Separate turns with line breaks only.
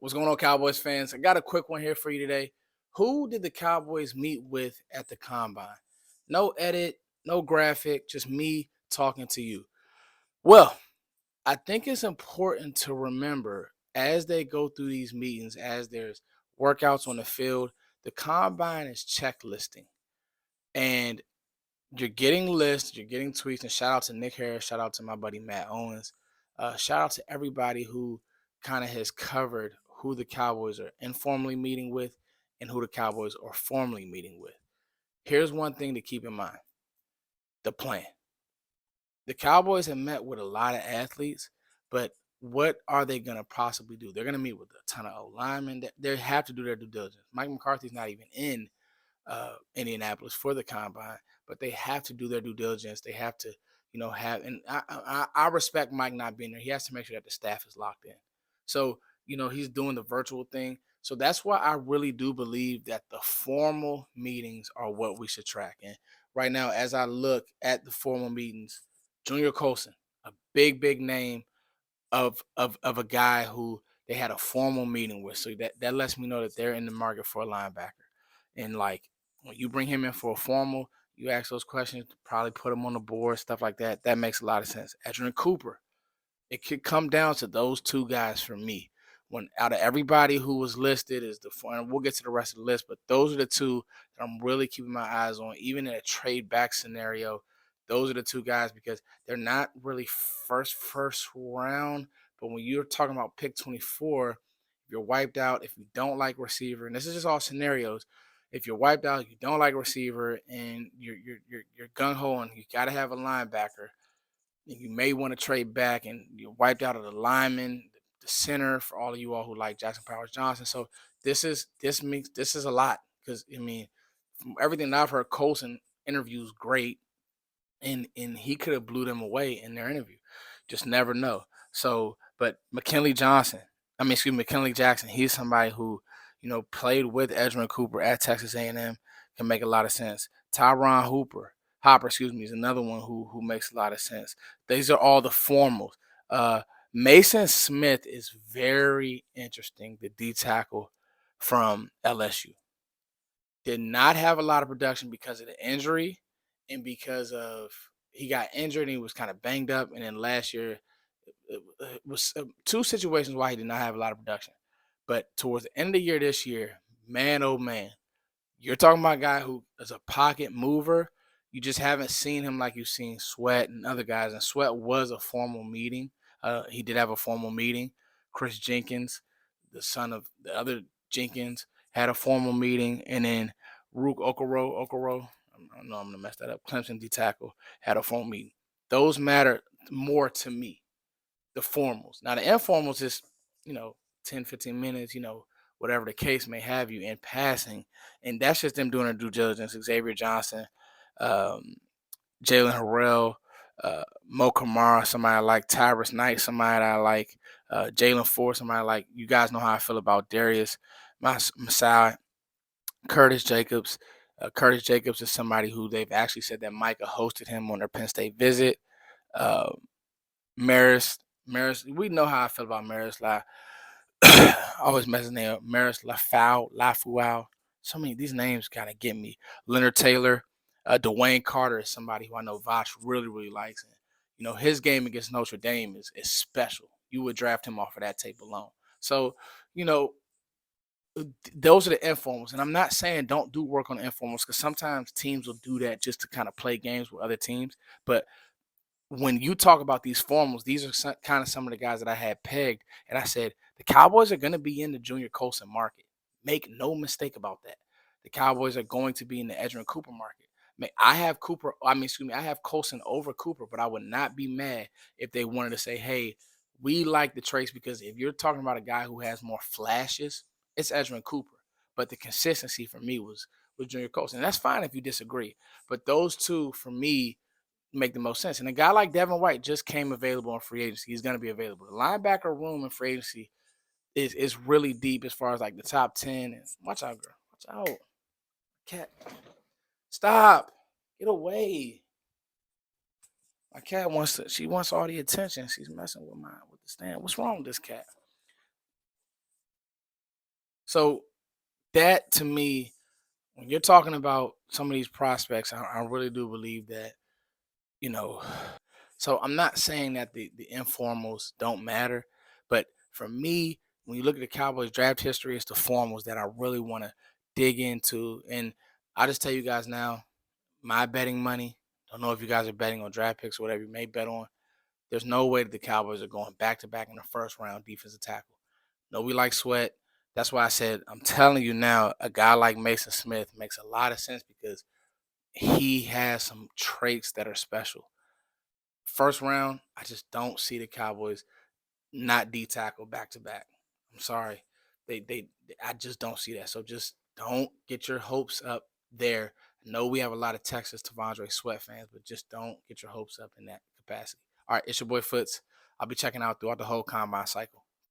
What's going on, Cowboys fans? I got a quick one here for you today. Who did the Cowboys meet with at the combine? No edit, no graphic, just me talking to you. Well, I think it's important to remember as they go through these meetings, as there's workouts on the field, the combine is checklisting. And you're getting lists, you're getting tweets, and shout out to Nick Harris, shout out to my buddy Matt Owens, shout out to everybody who kind of has covered who the Cowboys are informally meeting with and who the Cowboys are formally meeting with. Here's one thing to keep in mind: the plan. The Cowboys have met with a lot of athletes, but what are they going to possibly do? They're going to meet with a ton of linemen. They have to do their due diligence. Mike McCarthy's not even in Indianapolis for the combine, but they have to do their due diligence. They have to, have. And I respect Mike not being there. He has to make sure that the staff is locked in. So he's doing the virtual thing. So that's why I really do believe that the formal meetings are what we should track. And right now, as I look at the formal meetings, Junior Colson, a big name of a guy who they had a formal meeting with. So that lets me know that they're in the market for a linebacker. And like when you bring him in for a formal, you ask those questions, probably put him on the board, stuff like that. That makes a lot of sense. Edgerrin Cooper, it could come down to those two guys for me. When out of everybody who was listed is and we'll get to the rest of the list, but those are the two that I'm really keeping my eyes on, even in a trade back scenario. Those are the two guys because they're not really first round. But when you're talking about pick 24, if you're wiped out, if you don't like receiver, and this is just all scenarios. If you're wiped out, you don't like receiver, and you're gung ho, and you got to have a linebacker, you may want to trade back and you wiped out of the lineman, the center for all of you all who like Jackson Powers Johnson. So this is a lot because I mean, from everything I've heard, Colson interviews great, and he could have blew them away in their interview. Just never know. So, but McKinley Jackson, he's somebody who played with Edgerrin Cooper at Texas A&M, can make a lot of sense. Tyron Hopper, is another one who makes a lot of sense. These are all the formals. Mason Smith is very interesting, the D tackle from LSU. Did not have a lot of production because of the injury and because of he got injured and he was kind of banged up. And then last year, it was two situations why he did not have a lot of production. But towards the end of the year this year, man, oh man, you're talking about a guy who is a pocket mover. You just haven't seen him like you've seen Sweat and other guys. And Sweat was a formal meeting. He did have a formal meeting. Chris Jenkins, the son of the other Jenkins, had a formal meeting. And then Rook Okoro, I know I'm going to mess that up, Clemson D tackle, had a formal meeting. Those matter more to me, the formals. Now, the informals is, 10, 15 minutes, whatever the case may have you in passing. And that's just them doing their due diligence. Xavier Johnson, um, Jalen Harrell, Mo Kamara, somebody I like, Tyrus Knight, somebody I like, Jalen Ford, somebody I like. You guys know how I feel about Darius Masai, Curtis Jacobs. Curtis Jacobs is somebody who they've actually said that Micah hosted him on their Penn State visit. Uh, Maris, we know how I feel about Maris. Like, I always mess his name up. Maris Lafuau. So many these names kind of get me. Leonard Taylor, Dwayne Carter is somebody who I know Vosh really likes. And, his game against Notre Dame is special. You would draft him off of that tape alone. So, you know, those are the informals. And I'm not saying don't do work on the informals because sometimes teams will do that just to kind of play games with other teams. But when you talk about these formals, these are kind of some of the guys that I had pegged. And I said, the Cowboys are going to be in the Junior Colson market. Make no mistake about that. The Cowboys are going to be in the Edgerrin Cooper market. I have Colson over Cooper, but I would not be mad if they wanted to say, hey, we like the traits because if you're talking about a guy who has more flashes, it's Edgerrin Cooper. But the consistency for me was Junior Colson. And that's fine if you disagree. But those two, for me, make the most sense. And a guy like Devin White just came available in free agency. He's going to be available. The linebacker room in free agency is really deep as far as like the top 10. And watch out, girl. Watch out. Cat. Stop. Get away. My cat she wants all the attention. She's messing with the stand. What's wrong with this cat? So that to me, when you're talking about some of these prospects, I really do believe that, you know, so I'm not saying that the informals don't matter, but for me, when you look at the Cowboys draft history, it's the formals that I really want to dig into. And I'll just tell you guys now, my betting money, don't know if you guys are betting on draft picks or whatever you may bet on. There's no way that the Cowboys are going back to back in the first round defensive tackle. No, we like Sweat. That's why I said I'm telling you now, a guy like Mason Smith makes a lot of sense because he has some traits that are special. First round, I just don't see the Cowboys not D tackle back to back. I'm sorry. They I just don't see that. So just don't get your hopes up there. I know we have a lot of Texas Tavondre Sweat fans, but just don't get your hopes up in that capacity. All right, it's your boy Foots. I'll be checking out throughout the whole combine cycle.